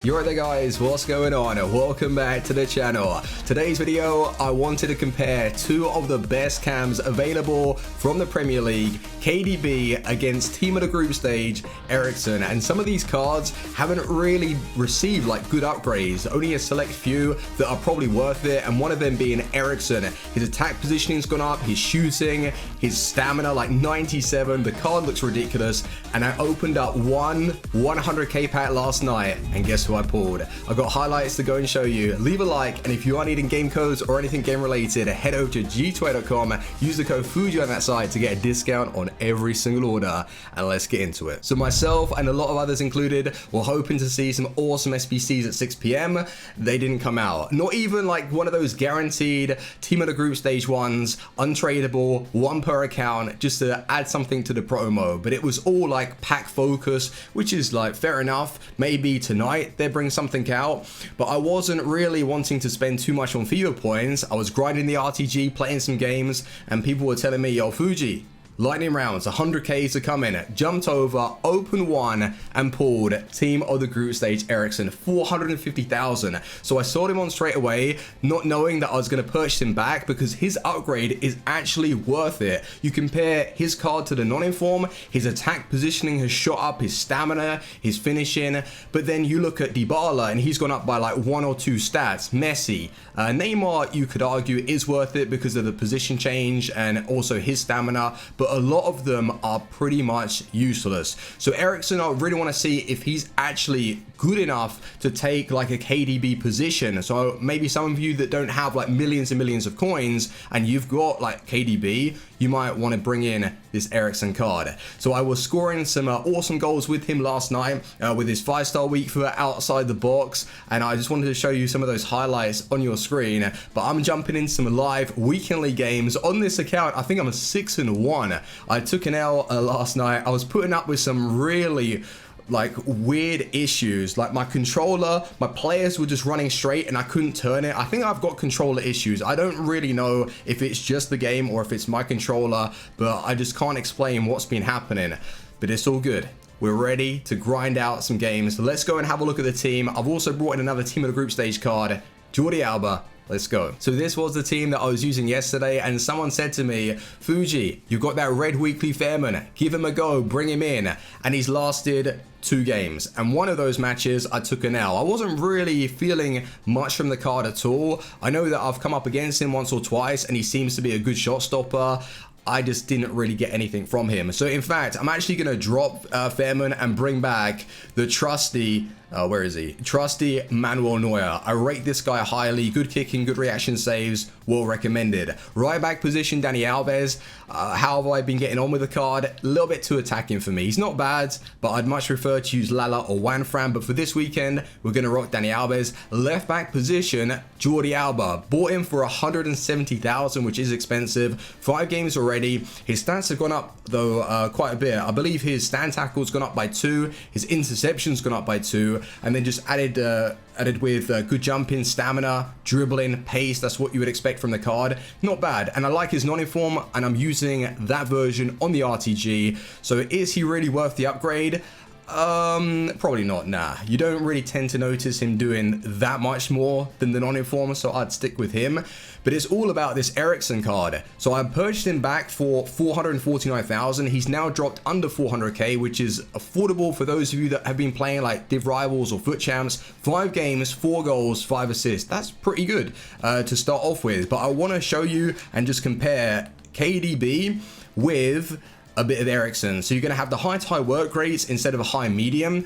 You're right there guys, what's going on? Welcome back to the channel. Today's video, I wanted to compare two of the best cams available from the Premier League, KDB against team of the group stage, Eriksen. And some of these cards haven't really received like good upgrades, only a select few that are probably worth it, and one of them being Eriksen. His attack positioning's gone up, his shooting, his stamina like 97, the card looks ridiculous. And I opened up one 100k pack last night, and guess who I pulled? I got highlights to go and show you. Leave a like, and if you are needing game codes or anything game related, head over to g2a.com, use the code FUJI on that site to get a discount on every single order, and let's get into it. So myself and a lot of others included were hoping to see some awesome SBCs at 6 p.m. They didn't come out. Not even like one of those guaranteed team of the group stage ones, untradeable, one per account, just to add something to the promo. But it was all like pack focus, which is like fair enough. Maybe tonight they bring something out, but I wasn't really wanting to spend too much on FIFA points. I was grinding the RTG, playing some games, and people were telling me, yo, Fuji, lightning rounds, 100Ks are coming. Jumped over, opened one, and pulled team of the group stage Eriksen, 450,000. So I sold him on straight away, not knowing that I was going to purchase him back because his upgrade is actually worth it. You compare his card to the non-inform, his attack positioning has shot up, his stamina, his finishing, but then you look at Dybala and he's gone up by like 1 or 2 stats. Messi, Neymar, you could argue is worth it because of the position change and also his stamina, but a lot of them are pretty much useless. So Eriksen, I really want to see if he's actually good enough to take like a KDB position. So maybe some of you that don't have like millions and millions of coins and you've got like KDB, you might want to bring in this Eriksen card. So I was scoring some awesome goals with him last night with his 5-star week for outside the box, and I just wanted to show you some of those highlights on your screen. But I'm jumping in some live weekendly games on this account. I think I'm a 6-1. I took an L last night. I was putting up with some really like weird issues, like my controller, my players were just running straight and I couldn't turn it. I think I've got controller issues. I don't really know if it's just the game or if it's my controller, but I just can't explain what's been happening. But it's all good. We're ready to grind out some games. So let's go and have a look at the team. I've also brought in another team of the group stage card, Jordi Alba. Let's go. So this was the team that I was using yesterday, and someone said to me, Fuji, you've got that red weekly Fairman, give him a go, bring him in. And he's lasted 2 games, and one of those matches I took an L. I wasn't really feeling much from the card at all. I know that I've come up against him once or twice and he seems to be a good shot stopper. I just didn't really get anything from him. So in fact, I'm actually going to drop Fairman and bring back the trusty, where is he? Trusty Manuel Neuer. I rate this guy highly. Good kicking, good reaction saves, well recommended. Right back position, Dani Alves. How have I been getting on with the card? A little bit too attacking for me. He's not bad, but I'd much prefer to use Lala or Wanfran. But for this weekend, we're going to rock Dani Alves. Left back position, Jordi Alba. Bought him for 170,000, which is expensive. 5 games already. His stats have gone up though quite a bit. I believe his stand tackle's gone up by 2. His interception's gone up by 2. And then just added with good jumping, stamina, dribbling, pace. That's what you would expect from the card. Not bad. And I like his non-inform, and I'm using that version on the RTG. So is he really worth the upgrade? Probably not. Nah, you don't really tend to notice him doing that much more than the non-inform, so I'd stick with him. But it's all about this Eriksen card. So I purchased him back for 449,000. He's now dropped under 400k, which is affordable for those of you that have been playing like Div Rivals or Foot Champs. 5 games, 4 goals, 5 assists. That's pretty good to start off with. But I want to show you and just compare KDB with a bit of Eriksen. So you're going to have the high to high work rates instead of a high medium.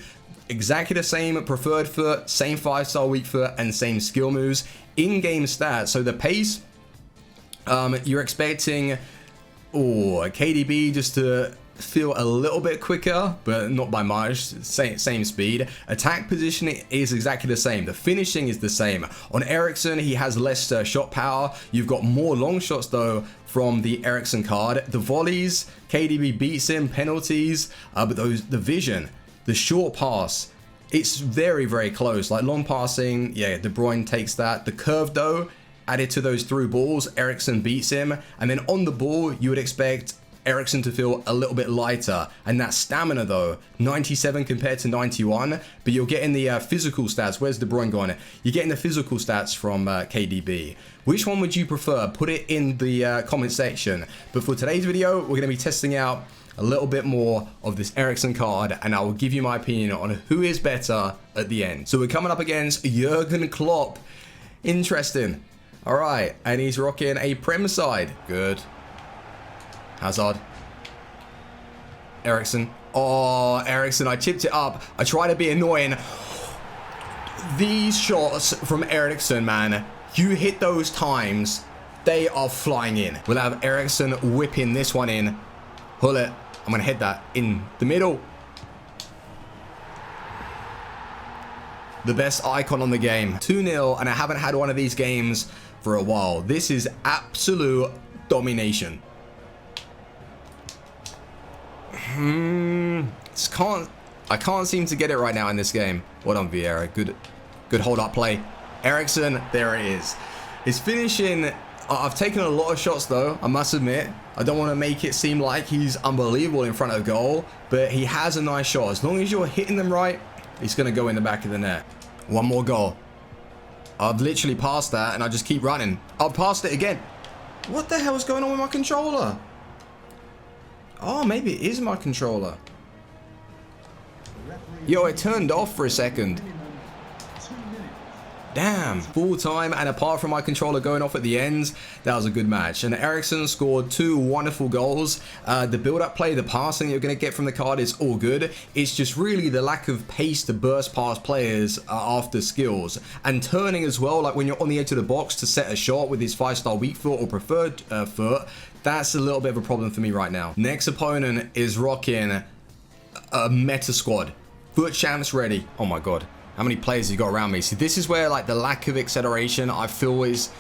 Exactly the same preferred foot, same 5-star weak foot, and same skill moves. In-game stats. So the pace, you're expecting KDB just to feel a little bit quicker, but not by much. Same speed. Attack positioning is exactly the same. The finishing is the same. On Eriksen, he has less shot power. You've got more long shots though from the Eriksen card. The volleys, KDB beats him. Penalties, but the vision, the short pass, it's very, very close. Like long passing, yeah, De Bruyne takes that. The curve though, added to those through balls, Eriksen beats him. And then on the ball, you would expect Eriksen to feel a little bit lighter. And that stamina though, 97 compared to 91, but you're getting the physical stats. Where's De Bruyne gone? You're getting the physical stats from KDB. Which one would you prefer? Put it in the comment section. But for today's video, we're going to be testing out a little bit more of this Eriksen card, and I will give you my opinion on who is better at the end. So we're coming up against Jurgen Klopp. Interesting. All right, and he's rocking a Prem side. Good. Hazard. Eriksen. Oh, Eriksen, I chipped it up. I try to be annoying. These shots from Eriksen, man, you hit those times, they are flying in. We'll have Eriksen whipping this one in. Pull it. I'm going to hit that in the middle. The best icon on the game. 2-0, and I haven't had one of these games for a while. This is absolute domination. I can't seem to get it right now in this game. Well done, Vieira. Good hold up play. Eriksen, there it is. His finishing, I've taken a lot of shots though, I must admit. I don't want to make it seem like he's unbelievable in front of goal, but he has a nice shot. As long as you're hitting them right, he's going to go in the back of the net. One more goal. I've literally passed that and I just keep running. I've passed it again. What the hell is going on with my controller? Oh, maybe it is my controller. Yo, it turned off for a second. Damn. Full time, and apart from my controller going off at the end, that was a good match. And Eriksen scored 2 wonderful goals. The build-up play, the passing you're going to get from the card is all good. It's just really the lack of pace to burst past players after skills. And turning as well, like when you're on the edge of the box to set a shot with his 5-star weak foot or preferred foot, that's a little bit of a problem for me right now. Next opponent is rocking a meta squad. Foot champs ready. Oh my god. How many players you got around me? See, this is where like the lack of acceleration I feel is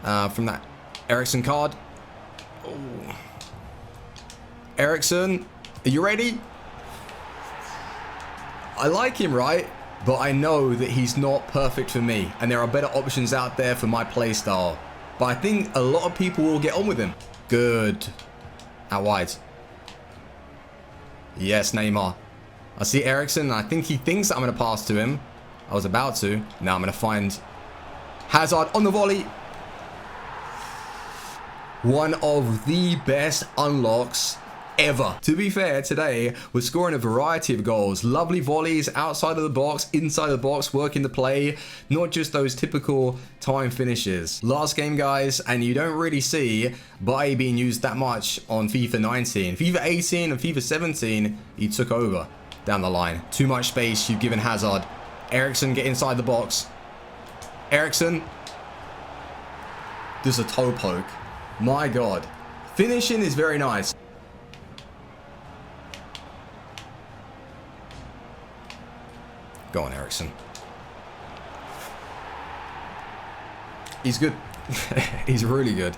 from that Eriksen card. Oh. Eriksen, are you ready? I like him, right? But I know that he's not perfect for me, and there are better options out there for my play style. But I think a lot of people will get on with him. Good. Out wide. Yes, Neymar. I see Eriksen, and I think he thinks that I'm going to pass to him. I was about to. Now I'm going to find Hazard on the volley. One of the best unlocks ever. To be fair, today we're scoring a variety of goals. Lovely volleys outside of the box, inside the box, working the play. Not just those typical time finishes. Last game, guys, and you don't really see BRUYNE being used that much on FIFA 19. FIFA 18 and FIFA 17, he took over down the line. Too much space you've given Hazard. Eriksen, get inside the box. Eriksen. There's a toe poke. My god. Finishing is very nice. Go on, Eriksen. He's good. He's really good.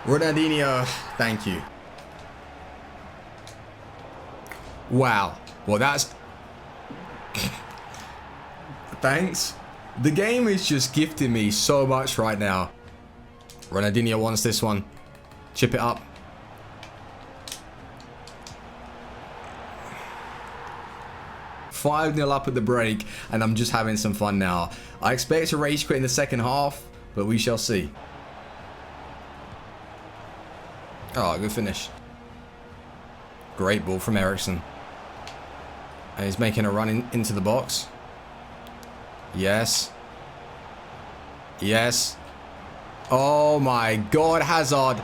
Ronaldinho, thank you. Wow. Well, that's... Thanks. The game is just gifting me so much right now. Ronaldinho wants this one. Chip it up. $5-0 up at the break, and I'm just having some fun now. I expect to rage quit in the second half, but we shall see. Oh, good finish. Great ball from Eriksen. And he's making a run into the box. Yes. Yes. Oh my god, Hazard.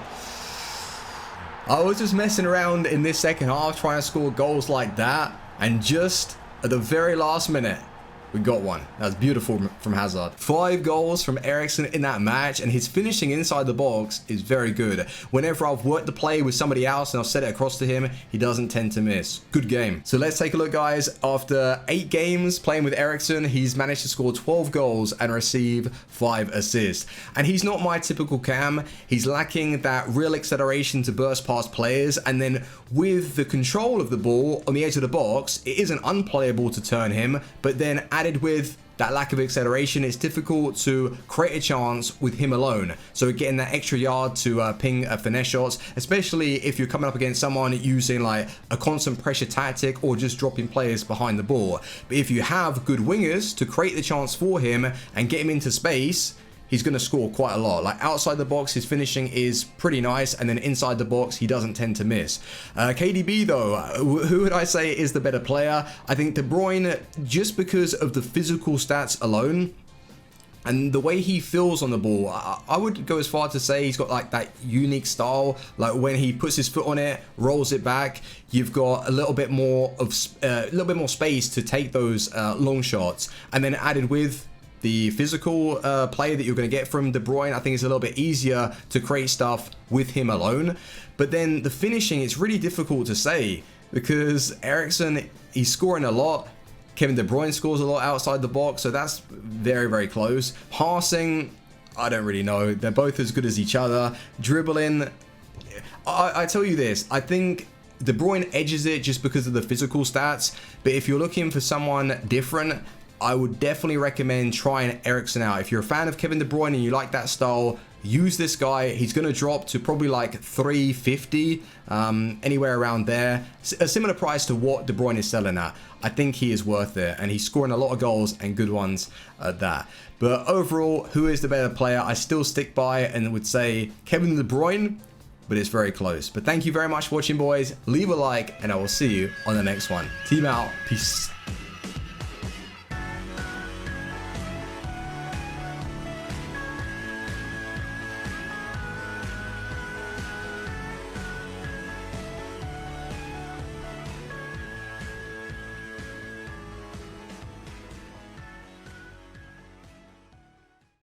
I was just messing around in this second half trying to score goals like that. And just at the very last minute, We got one. That's beautiful from Hazard. 5 goals from Eriksen in that match, and his finishing inside the box is very good. Whenever I've worked the play with somebody else and I've set it across to him, he doesn't tend to miss. Good game. So let's take a look, guys. After 8 games playing with Eriksen, he's managed to score 12 goals and receive 5 assists. And he's not my typical cam. He's lacking that real acceleration to burst past players, and then with the control of the ball on the edge of the box, it isn't unplayable to turn him, but then added with that lack of acceleration, it's difficult to create a chance with him alone. So getting that extra yard to ping finesse shots, especially if you're coming up against someone using like a constant pressure tactic or just dropping players behind the ball. But if you have good wingers to create the chance for him and get him into space, he's going to score quite a lot. Like outside the box, his finishing is pretty nice, and then inside the box, he doesn't tend to miss. KDB though, who would I say is the better player? I think De Bruyne, just because of the physical stats alone, and the way he feels on the ball, I would go as far to say he's got like that unique style. Like when he puts his foot on it, rolls it back, you've got a little bit more of space to take those long shots, and then added with the physical play that you're going to get from De Bruyne, I think it's a little bit easier to create stuff with him alone. But then the finishing, it's really difficult to say because Eriksen, he's scoring a lot. Kevin De Bruyne scores a lot outside the box, so that's very, very close. Passing, I don't really know. They're both as good as each other. Dribbling, I tell you this, I think De Bruyne edges it just because of the physical stats. But if you're looking for someone different, I would definitely recommend trying Eriksen out. If you're a fan of Kevin De Bruyne and you like that style, use this guy. He's going to drop to probably like 350, anywhere around there. A similar price to what De Bruyne is selling at. I think he is worth it, and he's scoring a lot of goals and good ones at that. But overall, who is the better player? I still stick by it and would say Kevin De Bruyne, but it's very close. But thank you very much for watching, boys. Leave a like, and I will see you on the next one. Team out. Peace.